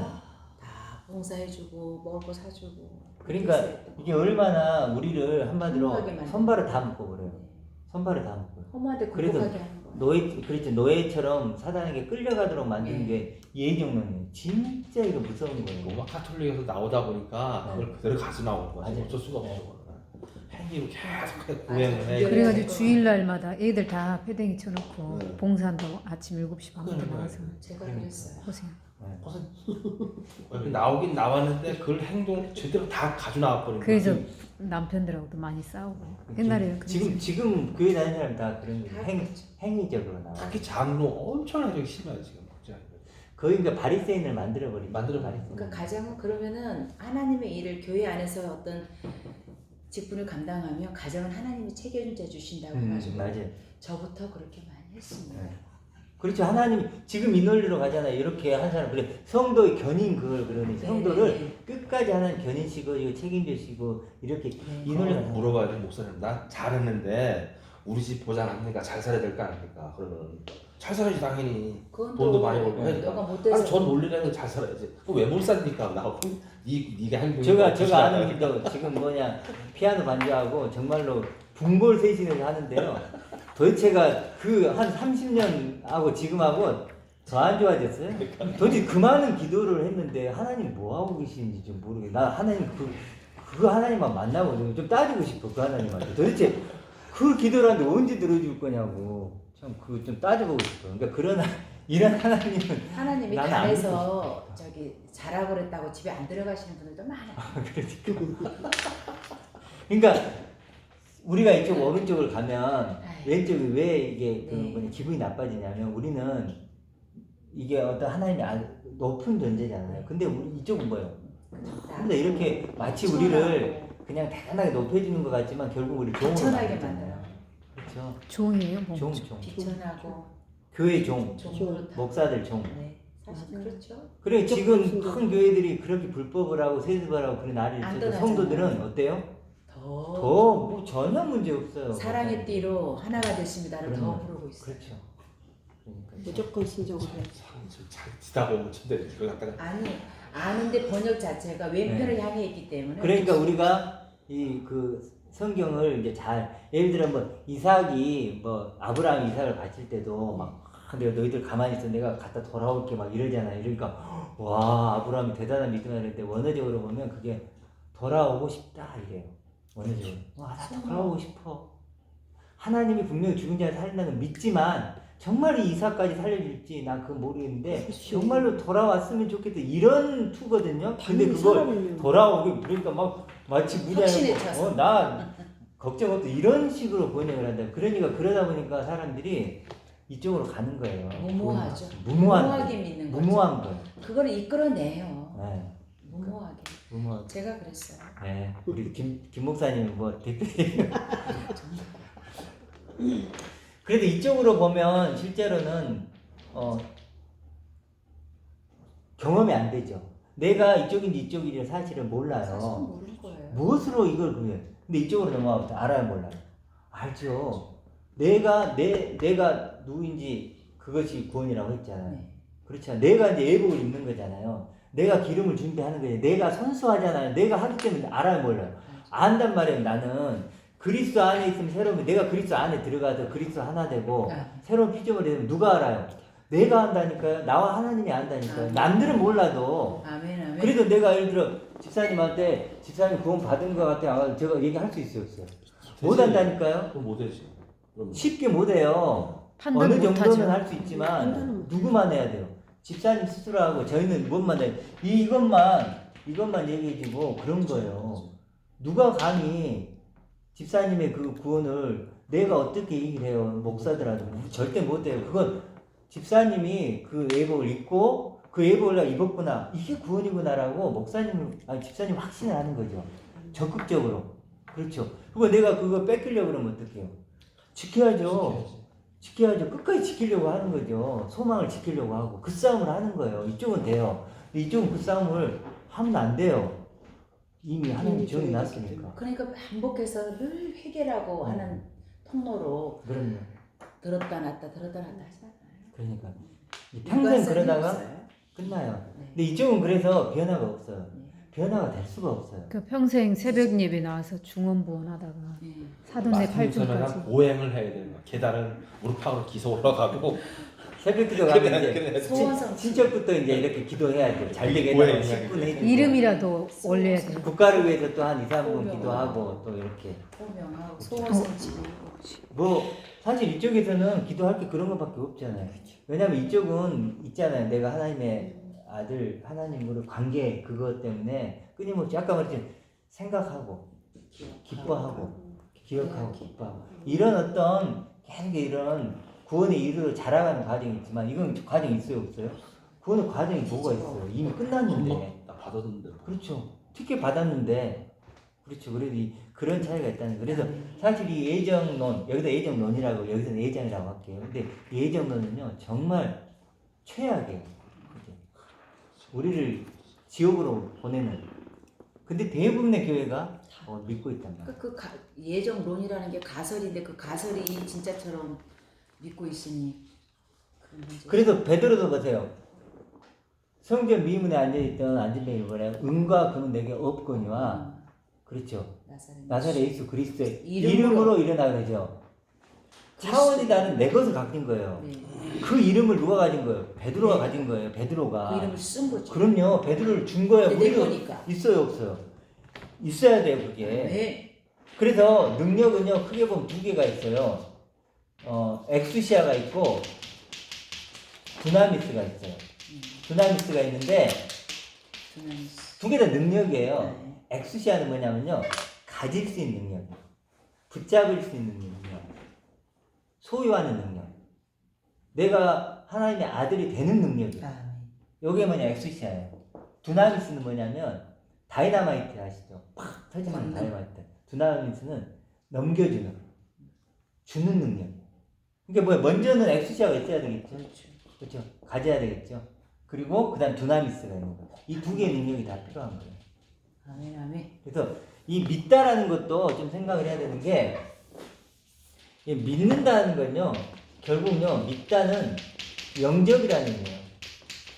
Speaker 2: 다 봉사해주고 먹을 거 사주고.
Speaker 1: 그러니까 이게 얼마나 우리를 한마디로
Speaker 2: 허무하게 만드는
Speaker 1: 선발을 다 묶어버려요.
Speaker 2: 네.
Speaker 1: 선발을 다 묶어요.
Speaker 2: 허무한데
Speaker 1: 그래도
Speaker 2: 굴복하게 하는 거.
Speaker 1: 그렇죠. 노예처럼 사단에게 끌려가도록 만드는
Speaker 2: 네.
Speaker 1: 게 예정론이에요. 진짜 이거 무서운 거예요.
Speaker 5: 로마 카톨릭에서 나오다 보니까
Speaker 1: 네.
Speaker 5: 그걸 그대로 가져 나오는 거야.
Speaker 1: 맞아요.
Speaker 5: 어쩔 수가 없어.
Speaker 1: 네.
Speaker 5: 그거는. 행위로 계속 구행을 해.
Speaker 4: 그래가지고 주일날마다 애들 다 패댕이 쳐놓고
Speaker 5: 네.
Speaker 4: 봉사한다고 아침 7시 반부터
Speaker 5: 그러니까요.
Speaker 4: 나와서
Speaker 2: 제가 그랬어요.
Speaker 4: 고생.
Speaker 5: 여기 나오긴 나왔는데 그걸 행동 제대로 다 가져 나와버린 거야.
Speaker 4: 그래서 남편들하고도 많이 싸우고 옛날에는 그랬어요.
Speaker 1: 지금 교회 다니는 사람 다 그런 거예요.
Speaker 2: 다 그렇죠.
Speaker 1: 행위적으로 나와.
Speaker 5: 특히 장로 엄청나게 심해요 지금.
Speaker 1: 거의 그러니까 바리새인을 만들어버린.
Speaker 5: 만들어버린.
Speaker 2: 그러니까 가정은 그러면은 하나님의 일을 교회 안에서 어떤 직분을 감당하며 가정은 하나님이 책임져 주신다고 해가지고
Speaker 1: 맞아요.
Speaker 2: 저부터 그렇게 많이 했습니다.
Speaker 1: 네. 그렇죠. 하나님 지금 이 논리로 가잖아요. 이렇게 한 사람 그래 성도의 견인 그걸 그러니 성도를
Speaker 2: 네.
Speaker 1: 끝까지 하나님 견인시고 이거 책임지시고 이렇게
Speaker 2: 네.
Speaker 1: 이 논리가
Speaker 5: 물어봐야 돼. 목사님 나 잘했는데 우리 집 보장 안 되니까 잘 살아야 될 거 아닙니까? 그러면 잘 살아야지 당연히.
Speaker 2: 그건
Speaker 5: 돈도
Speaker 2: 또
Speaker 5: 많이 벌고 하니까.
Speaker 2: 너가 못돼서
Speaker 5: 아니 전 논리라는 잘 살아야지. 왜 못 삽니까? 나하고 네가 행동이
Speaker 1: 제가 아는 길도 지금 뭐냐 피아노 반주하고 정말로 분골 셋이서 하는데요. 도대체가 그 한 30년 하고 지금하고 더 안 좋아졌어요. 도대체 그 많은 기도를 했는데 하나님 뭐 하고 계시는지 좀 모르겠어요. 나 하나님 그 하나님만 만나고 좀 따지고 싶어 그 하나님한테. 도대체 그 기도를 하는데 언제 들어줄 거냐고 참 그거 좀 따져보고 싶어. 그러니까 그런 이런 하나님은
Speaker 2: 하나님이
Speaker 1: 나는 안
Speaker 2: 간에서 저기 자라고 그랬다고 집에 안 들어가시는 분들도 많아요.
Speaker 1: 그러니까 우리가 이쪽 오른쪽을 가면
Speaker 2: 아유.
Speaker 1: 왼쪽이 왜 이게 그
Speaker 2: 네.
Speaker 1: 뭐냐 기분이 나빠지냐면 우리는 이게 어떤 하나님이 높은 존재잖아요. 근데 우리 이쪽은 뭐예요? 근데 이렇게 마치 우리를 그냥 대단하게 높여주는 것 같지만 결국 우리 종으로
Speaker 2: 비천하게
Speaker 1: 만들잖아요.
Speaker 2: 만들어요.
Speaker 1: 그렇죠.
Speaker 4: 종이에요, 뭐.
Speaker 1: 종.
Speaker 2: 비천하고
Speaker 1: 교회 종,
Speaker 2: 종으로 다.
Speaker 1: 목사들 종.
Speaker 2: 네, 사실 그렇죠.
Speaker 1: 그래 지금
Speaker 3: 진짜.
Speaker 1: 큰 교회들이 그렇게 불법을 하고 세습을 하고 그런 날이
Speaker 2: 안
Speaker 1: 있어도
Speaker 2: 떠나잖아요.
Speaker 1: 성도들은 어때요?
Speaker 2: 더
Speaker 1: 뭐 전혀 문제 없어요.
Speaker 2: 사랑의 띠로 하나가 되십니다를 더
Speaker 1: 그럼요.
Speaker 2: 부르고 있어요.
Speaker 1: 그렇죠. 그러니까
Speaker 3: 무조건 순종을 해.
Speaker 5: 잘 지다고 묻힌대 이걸 갖다가
Speaker 2: 아니 아는데 번역 자체가 왼편을 향해 있기 때문에
Speaker 1: 그러니까 우리가 이 그 성경을 이제 잘 예를 들어 뭐 이삭이 뭐 아브라함 이삭을 바칠 때도 막 내가 너희들 가만히 있어 내가 갔다 돌아올게 막 이러잖아요. 그러니까 와 아브라함이 대단한 믿음을 했는데 원어적으로 보면 그게 돌아오고 싶다 이래요. 원어적으로 와나 돌아오고 싶어. 하나님이 분명히 죽은 자를 살린다는 걸 믿지만 정말 이 이삭까지 살려줄지 난 그건 모르겠는데 정말로 돌아왔으면 좋겠다 이런 투거든요. 근데 그걸 돌아오기 그러니까 막 마치
Speaker 2: 확신에
Speaker 1: 무장하고
Speaker 2: 차서.
Speaker 1: 나 걱정 없다 이런 식으로 번역을 한다. 그러니까 그러다 보니까 사람들이 이쪽으로 가는 거예요.
Speaker 2: 무모하죠.
Speaker 1: 무모한
Speaker 2: 무모하게 믿는 거죠.
Speaker 1: 무모한 거예요.
Speaker 2: 그거를 이끌어내요.
Speaker 1: 네,
Speaker 2: 무모하게.
Speaker 1: 무모한.
Speaker 2: 제가 그랬어요.
Speaker 1: 네, 우리 김 목사님 뭐 대표님. 그래도 이쪽으로 보면 실제로는 경험이 안 되죠. 내가 이쪽인지 이쪽인지 사실은 몰라요.
Speaker 2: 사실은 모르는 거예요.
Speaker 1: 무엇으로 이걸 그래? 근데 이쪽으로 넘어가면 알아요, 몰라요? 알죠. 내가 누구인지 그것이 구원이라고 했잖아요.
Speaker 2: 네.
Speaker 1: 그렇죠. 내가 이제 예복을 입는 거잖아요. 내가 기름을 준비하는 거예요. 내가 선수하잖아요. 내가 하기 때문에 알아요, 몰라요? 안단 말이에요. 나는 그리스도 안에 있으면 새로운 내가 그리스도 안에 들어가서 그리스도 하나 되고 새로운 피조물이 되면 누가 알아요? 내가 안다니까요. 나와 하나님이 안다니까요. 남들은 몰라도
Speaker 2: 아멘 아멘.
Speaker 1: 그래도 내가 예를 들어 집사님한테 집사님 구원 받은 것 같아 제가 얘기할 수 있어요 없어요? 못 한다니까요.
Speaker 5: 그럼 못되지.
Speaker 1: 쉽게 못해요.
Speaker 4: 판단
Speaker 1: 어느
Speaker 4: 못하죠.
Speaker 1: 정도는 할 수 있지만
Speaker 3: 판단은 못해요.
Speaker 1: 누구만 해야 돼요. 집사님 스스로 하고 저희는 뭔만 해요. 이것만 얘기해주고 그런 거예요. 누가 감히 집사님의 그 구원을 내가 어떻게 얘기를 해요. 목사들한테 절대 못해요. 그건 집사님이 그 예복을 입고 그 예복을 내가 입었구나 이게 구원이구나라고 집사님 확신을 하는 거죠. 적극적으로. 그렇죠. 그거 내가 그거 뺏기려고 그러면 어떡해요. 지켜야죠. 끝까지 지키려고 하는 거죠. 소망을 지키려고 하고 그 싸움을 하는 거예요. 이쪽은 돼요. 근데 이쪽은 그 싸움을 하면 안 돼요. 이미 하나님 정이 났으니까.
Speaker 2: 그러니까 반복해서 늘 회개라고 하는 통로로
Speaker 1: 그럼요.
Speaker 2: 들었다 놨다 하잖아요.
Speaker 1: 그러니까 평생 그러다가
Speaker 2: 없어요.
Speaker 1: 끝나요.
Speaker 2: 네.
Speaker 1: 근데 이쪽은 그래서 변화가 없어요.
Speaker 2: 네.
Speaker 1: 변화가 될 수가 없어요.
Speaker 4: 그 평생 새벽 예배 나와서 중언부언하다가
Speaker 2: 네.
Speaker 4: 사돈의
Speaker 5: 말씀처럼
Speaker 4: 칼춤까지.
Speaker 5: 보행을 해야 되는 거야. 계단을 무릎팍으로 기서 올라가고
Speaker 1: 새벽 기도 가면 이제
Speaker 5: 그래.
Speaker 2: 소원성
Speaker 1: 친척부터 이제 이렇게 기도해야 돼. 잘 되게
Speaker 5: 고해,
Speaker 1: 해달라고 10분 해주고.
Speaker 4: 이름이라도 올려야 돼요.
Speaker 1: 국가를 위해서 또 한 2, 3분
Speaker 2: 소명하고.
Speaker 1: 기도하고 또 이렇게.
Speaker 2: 호명하고 소원성치고
Speaker 1: 뭐 사실 이쪽에서는 기도할 게 그런 것밖에 없잖아요. 왜냐면 이쪽은 있잖아요. 내가 하나님의 아들 하나님으로 관계 그것 때문에 끊임없이 아까 말했지 생각하고 기뻐하고 기억하고 기뻐하고 이런 어떤 계속 이런 구원의 이루로 자라가는 과정이 있지만 이건 과정이 있어요 없어요? 구원의 과정이 뭐가 있어요? 이미 끝났는데.
Speaker 5: 나 받았는데.
Speaker 1: 그렇죠. 특히 받았는데 그렇죠. 그래도 그런 차이가 있다는 거. 그래서 사실 이 예정론, 여기다 예정론이라고, 여기서는 예정이라고 할게요. 근데 예정론은요, 정말 최악이에요. 그죠? 우리를 지옥으로 보내는. 근데 대부분의 교회가 믿고 있단 말이에요.
Speaker 2: 예정론이라는 게 가설인데 그 가설이 진짜처럼 믿고 있으니 그런 문제.
Speaker 1: 그래서 베드로도 보세요. 성전 미문에 앉아있던 안진뱅이 뭐래요? 은과 금은 내게 없거니와, 그렇죠. 나사렛 예수 그리스도의 이름으로 일어나 그러죠. 차원이 다른 내 것을 가진 거예요.
Speaker 2: 네.
Speaker 1: 그 이름을 누가 가진 거예요? 베드로가 가진 거예요. 베드로가.
Speaker 2: 그 이름을 쓴 거죠.
Speaker 1: 그럼요. 베드로를 준 거예요.
Speaker 2: 내
Speaker 1: 우리도
Speaker 2: 거니까.
Speaker 1: 있어요, 없어요? 있어야 돼요, 그게.
Speaker 2: 네.
Speaker 1: 그래서 능력은요, 크게 보면 두 개가 있어요. 엑수시아가 있고 두나미스가 있어요. 두나미스가 있는데 두 개 다 능력이에요.
Speaker 2: 네.
Speaker 1: 엑수시아는 뭐냐면요, 가질 수 있는 능력, 붙잡을 수 있는 능력, 소유하는 능력, 내가 하나님의 아들이 되는 능력이에요. 이게 뭐냐, 엑수시아예요. 두나미스는 뭐냐면 다이나마이트 아시죠? 팍 터지는 다이나마이트. 두나미스는 넘겨주는, 주는 능력. 그러니까 뭐야, 먼저는 엑수시아가 있어야 되겠죠. 그렇죠. 가져야 되겠죠. 그리고 그다음 두나미스가 있는 거예요. 이 두 개의 능력이 다 필요한 거예요.
Speaker 2: 아멘 아멘.
Speaker 1: 그래서 이 믿다라는 것도 좀 생각을 해야 되는 게, 이 믿는다는 건요, 결국요, 믿다는 영접이라는 의미예요.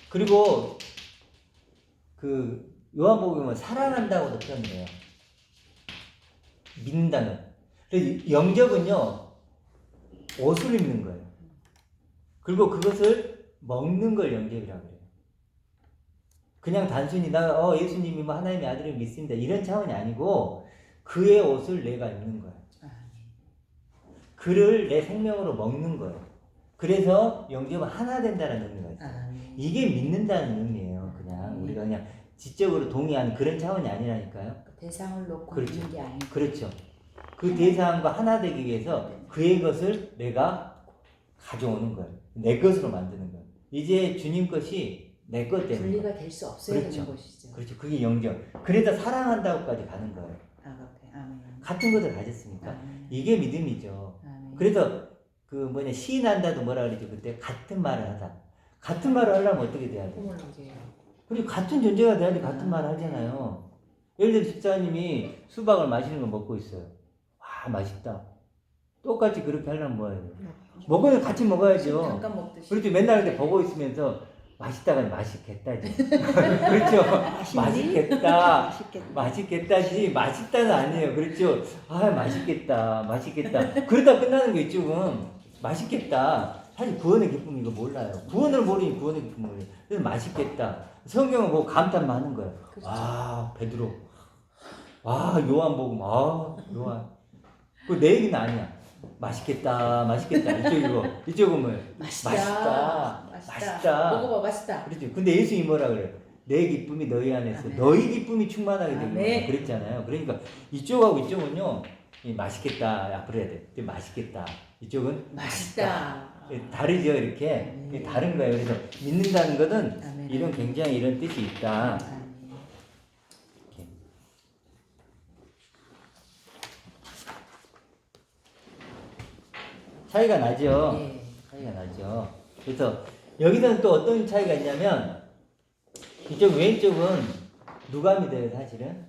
Speaker 1: 그리고 그 요한복음은 사랑한다고도 표현해요. 믿는다는. 그래서 영접은요, 옷을 입는 거예요. 그리고 그것을 먹는 걸 영접이라고 그래요. 그냥 단순히 나 예수님이 뭐 하나님의 아들을 믿습니다, 이런 차원이 아니고 그의 옷을 내가 입는 거예요. 그를 내 생명으로 먹는 거예요. 그래서 영접은 하나 된다는 의미가 있어요. 이게 믿는다는 의미예요. 그냥 우리가 그냥 지적으로 동의하는 그런 차원이 아니라니까요.
Speaker 2: 대상을 놓고
Speaker 1: 그렇죠.
Speaker 2: 믿는 게 아니고.
Speaker 1: 그렇죠. 그 대상과 하나 되기 위해서 그의 것을 내가 가져오는 거예요. 내 것으로 만드는 거예요. 이제 주님 것이 내 것 되는 거예요.
Speaker 2: 분리가 될 수 없어야
Speaker 1: 그렇죠.
Speaker 2: 되는 것이죠.
Speaker 1: 그렇죠. 그게 영접. 그래서 사랑한다고까지 가는 거예요.
Speaker 2: 아멘.
Speaker 1: 같은 것을 가졌으니까.
Speaker 2: 아멘.
Speaker 1: 이게 믿음이죠.
Speaker 2: 아멘.
Speaker 1: 그래서 시인한다도 뭐라 그러죠? 그때 같은 말을 하다. 같은 말을 하려면 어떻게 돼야 돼요?
Speaker 2: 호물로게요.
Speaker 1: 그리고 같은 존재가 돼야지 같은 말을 하잖아요. 예를 들어 집사님이 수박을 맛있는 거 먹고 있어요. 와, 맛있다. 똑같이 그렇게 하려면 뭐 해야 돼요? 먹으면 같이 먹어야죠.
Speaker 2: 잠깐 먹듯이.
Speaker 1: 그렇죠. 맨날 근데 보고 있으면서 맛있다가 맛있겠다지. 그렇죠. 맛있겠다. 맛있겠다지. 맛있다는 아니에요. 그렇죠. 아, 맛있겠다. 그러다 끝나는 거 이쪽은 맛있겠다. 사실 구원의 기쁨 이거 몰라요. 구원을 모르니 구원의 기쁨을 몰라요. 그래서 맛있겠다. 성경은 뭐 감탄만 하는 거예요.
Speaker 2: 그렇죠.
Speaker 1: 와, 베드로. 와, 요한복음. 아, 요한. 그거 내 얘기는 아니야. 맛있겠다. 이쪽은 뭐예요? 맛있다.
Speaker 2: 먹어봐, 맛있다.
Speaker 1: 그렇죠. 근데 예수님이 뭐라 그래요? 내 기쁨이 너희 안에서 너희 기쁨이 충만하게 되고 그랬잖아요. 그러니까 이쪽하고 이쪽은요, 맛있겠다 앞으로 해야 돼. 맛있겠다. 이쪽은
Speaker 2: 맛있다.
Speaker 1: 다르죠, 이렇게. 다른 거예요. 그래서 믿는다는 것은 이런 굉장히 이런 뜻이 있다. 차이가 나죠. 차이가 나죠. 그래서 여기서는 또 어떤 차이가 있냐면, 이쪽 왼쪽은 누가 믿어요, 사실은?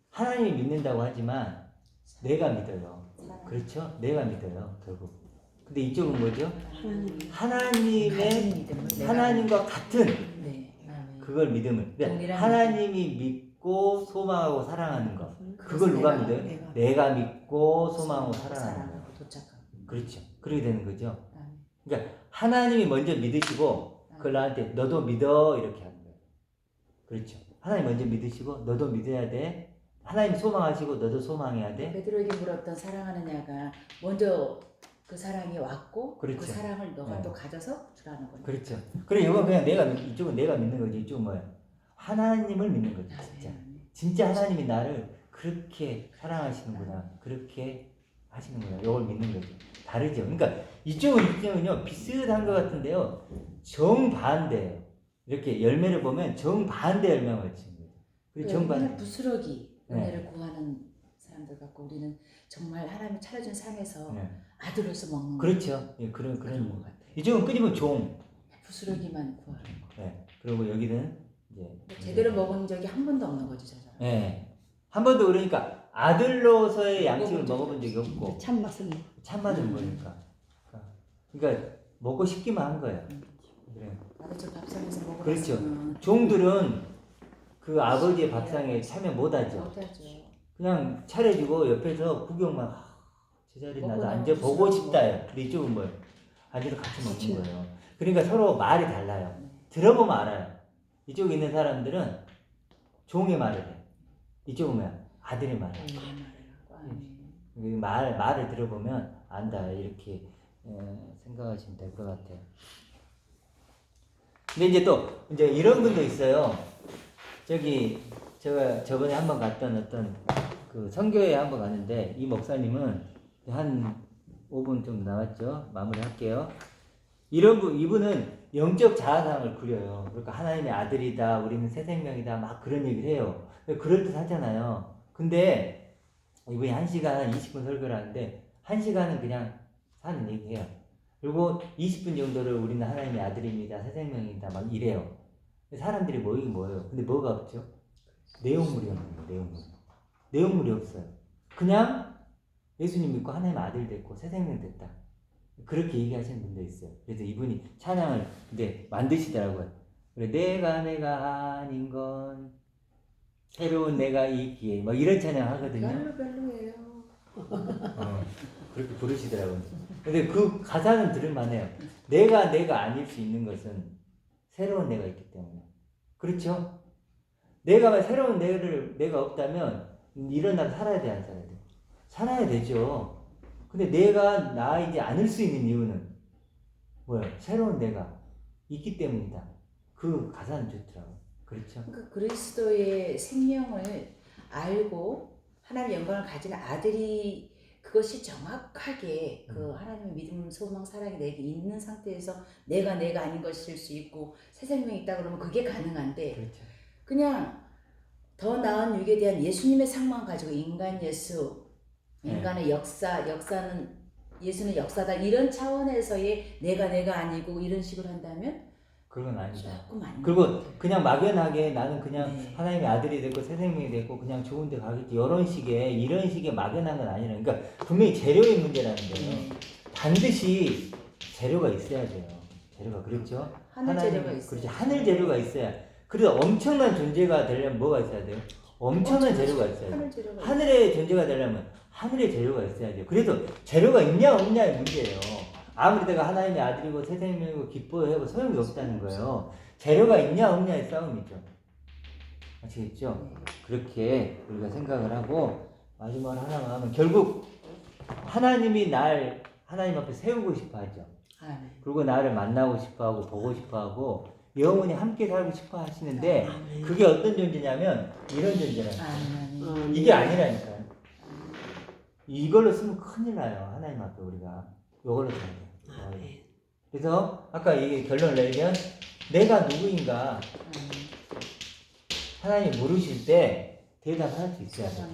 Speaker 1: 하나님이 믿는다고 하지만 내가 믿어요. 그렇죠? 내가 믿어요, 결국. 근데 이쪽은 뭐죠? 하나님과 같은 그걸 믿음을. 하나님이 믿고 소망하고 사랑하는 것. 그걸 누가 믿어요? 내가 믿고 소망하고 사랑하는 것. 그렇죠. 그렇게 되는 거죠. 그러니까 하나님이 먼저 믿으시고 그걸 나한테 너도 믿어 이렇게 하는 거예요. 그렇죠. 하나님 먼저 믿으시고 너도 믿어야 돼. 하나님 소망하시고 너도 소망해야 돼.
Speaker 2: 베드로에게 물었던 사랑하는 야가 먼저 그 사랑이 왔고
Speaker 1: 그렇죠.
Speaker 2: 그 사랑을 너가 또 가져서 주라는 거죠.
Speaker 1: 그렇죠. 그래 이건 그냥 이쪽은 내가 믿는 거지. 이쪽은 뭐야? 하나님을 믿는 거지. 진짜 하나님이 나를 그렇게 사랑하시는구나. 그렇게 하시는구나. 이걸 믿는 거죠. 다르죠. 그러니까 이쪽은요 비슷한 것 같은데요. 정반대예요. 이렇게 열매를 보면 정반대 열매가 있습니다. 그리고 정반대.
Speaker 2: 부스러기 은혜를 구하는 사람들 같고 우리는 정말 하나님이 차려준 삶에서
Speaker 1: 네.
Speaker 2: 아들로서 먹는
Speaker 1: 그렇죠. 예, 그런
Speaker 2: 그런 것 같아요.
Speaker 1: 이쪽은 끊이면 종.
Speaker 2: 부스러기만 구하는 거.
Speaker 1: 네. 그리고 여기는 이제
Speaker 2: 제대로 먹은 적이 한 번도 없는 거죠, 저 사람.
Speaker 1: 네. 한 번도 그러니까 아들로서의 양식을
Speaker 2: 먹어본
Speaker 1: 먹어본 적이 없고
Speaker 3: 참맛은
Speaker 1: 참맞은 거니까. 그러니까 먹고 싶기만 한 거예요. 그래.
Speaker 2: 나도 저 밥상에서 먹어봤으면
Speaker 1: 그렇죠. 종들은 그 아버지의 밥상에 참여 못하죠.
Speaker 2: 못하죠.
Speaker 1: 그냥 차려주고 옆에서 구경만 제자리 나도
Speaker 2: 먹고
Speaker 1: 앉아 보고
Speaker 2: 나면
Speaker 1: 싶다요. 근데 이쪽은 뭐예요? 앉아서 같이
Speaker 3: 같이
Speaker 1: 먹는 거예요. 그러니까 서로 말이 달라요. 들어보면 알아요. 이쪽에 있는 사람들은 종의 말을 해. 이쪽은 뭐야? 아들의 말을 해. 말을 들어보면 안다. 이렇게 생각하시면 될 것 같아요. 근데 이제 또 이제 이런 분도 있어요. 제가 저번에 한번 갔던 어떤 그 선교회에 한번 갔는데 이 목사님은 한 5분 좀 나왔죠. 마무리할게요. 이분은 영적 자아상을 그려요. 그러니까 하나님의 아들이다, 우리는 새 생명이다, 막 그런 얘기를 해요. 그럴 듯 하잖아요. 근데 이분이 1시간 20분 설교를 하는데 1시간은 그냥 사는 얘기해요. 그리고 20분 정도를 우리는 하나님의 아들입니다, 새 생명이다, 막 이래요. 사람들이 모이긴 모여요. 근데 뭐가 없죠? 내용물이 없는 거예요. 내용물이 없어요. 그냥 예수님 믿고 하나님의 아들 됐고 새 생명 됐다. 그렇게 얘기하시는 분도 있어요. 그래서 이분이 찬양을 근데 만드시더라고요. 그래, 내가 아닌 건 새로운 내가 있기에 막 이런 찬양 하거든요.
Speaker 2: 별로예요.
Speaker 1: 그렇게 부르시더라고요. 근데 그 가사는 들을만해요. 내가 아닐 수 있는 것은 새로운 내가 있기 때문에. 그렇죠? 내가 새로운 내가 없다면 일어나서 살아야 돼, 안 살아야 돼? 살아야 되죠. 근데 내가 나이지 않을 수 있는 이유는 뭐예요? 새로운 내가 있기 때문이다. 그 가사는 좋더라고요. 그렇죠?
Speaker 2: 그러니까 그리스도의 생명을 알고 하나님의 영광을 가진 아들이 그것이 정확하게 그 하나님의 믿음, 소망, 사랑이 내게 있는 상태에서 내가 아닌 것일 수 있고 새 생명이 있다 그러면 그게 가능한데
Speaker 1: 그렇죠.
Speaker 2: 그냥 더 나은 육에 대한 예수님의 상만 가지고 인간 예수, 인간의 역사는 예수는 역사다 이런 차원에서의 내가 아니고 이런 식으로 한다면
Speaker 1: 그건 아니다.
Speaker 2: 조금 아닌 것
Speaker 1: 그리고
Speaker 2: 같아요.
Speaker 1: 그냥 막연하게 나는 그냥
Speaker 2: 네.
Speaker 1: 하나님의 아들이 됐고 새 생명이 됐고 그냥 좋은 데 가겠지 이런 식의 막연한 건 아니라 그러니까 분명히 재료의 문제라는 거예요. 반드시 재료가 있어야 돼요. 재료가 그렇죠?
Speaker 2: 하늘 재료가 있어요.
Speaker 1: 그렇지. 하늘 재료가 있어야. 그래서 엄청난 존재가 되려면 뭐가 있어야 돼요? 엄청난 재료가 있어야 돼요.
Speaker 2: 하늘 재료가
Speaker 1: 하늘의 존재가 되려면 하늘의 재료가 있어야 돼요. 그래서 재료가 있냐 없냐의 문제예요. 아무리 내가 하나님의 아들이고 새 생명이고 기뻐해도 소용이 없다는 거예요. 재료가 있냐 없냐의 싸움이죠. 아시겠죠? 그렇게 우리가 생각을 하고 마지막으로 하나만 하면 결국 하나님이 날 하나님 앞에 세우고 싶어 하죠. 그리고 나를 만나고 싶어 하고 보고 싶어 하고 영원히 함께 살고 싶어 하시는데 그게 어떤 존재냐면 이런 존재라는 이게 아니라니까요. 이걸로 쓰면 큰일 나요. 하나님 앞에 우리가 이걸로 써야 돼요. 그래서 아까 이 결론을 내리면 내가 누구인가 하나님 물으실 때 대답할 수 있어야 돼요.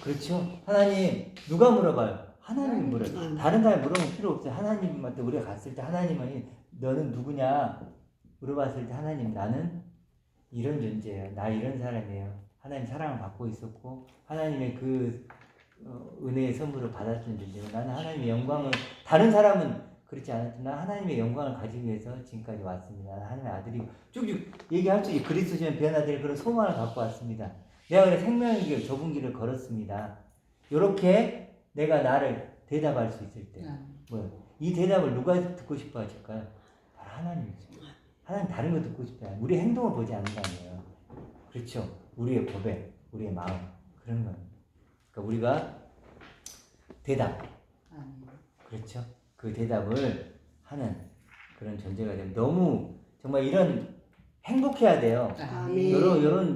Speaker 1: 그렇죠? 하나님 누가 물어봐요? 하나님이 물어요. 다른 사람이 물어보면 필요 없어요. 하나님한테 우리가 갔을 때 하나님은 너는 누구냐 물어봤을 때 하나님 나는 이런 존재예요. 나 이런 사람이에요. 하나님 사랑을 받고 있었고 하나님의 그 은혜의 선물을 받았던 존재예요. 나는 하나님의 영광을 다른 사람은 그렇지 않았지만 하나님의 영광을 가지기 위해서 지금까지 왔습니다. 하나님의 아들이 쭉쭉 얘기할 수 있고 그리스도 시험 변화될 그런 소망을 갖고 왔습니다. 내가 그래 생명의 길 좁은 길을 걸었습니다. 이렇게 내가 나를 대답할 수 있을 때 이 대답을 누가 듣고 싶어 하실까요? 바로 하나님이죠. 하나님 다른 거 듣고 싶지 않아요. 우리의 행동을 보지 않는다며요. 그렇죠. 우리의 고백, 우리의 마음 그런 거예요. 그러니까 우리가 대답 그렇죠. 그 대답을 하는 그런 존재가 되면 너무 정말 이런 행복해야 돼요.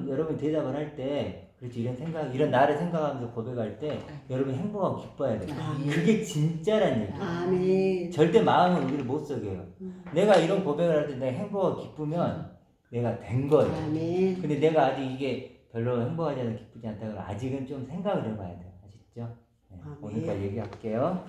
Speaker 1: 여러분 대답을 할 때 그렇지 이런 나를 생각하면서 고백할 때 여러분 행복하고 기뻐야 돼요. 그게 진짜란 얘기예요.
Speaker 3: 아멘.
Speaker 1: 절대 마음은 우리를 못 속여요. 내가 이런 고백을 할 때 내가 행복하고 기쁘면 내가 된 거예요.
Speaker 3: 아멘.
Speaker 1: 근데 내가 아직 이게 별로 행복하지 않아 기쁘지 않다 그러면 아직은 좀 생각을 해봐야 돼요. 아시죠? 네,
Speaker 3: 아멘.
Speaker 1: 오늘까지 얘기할게요.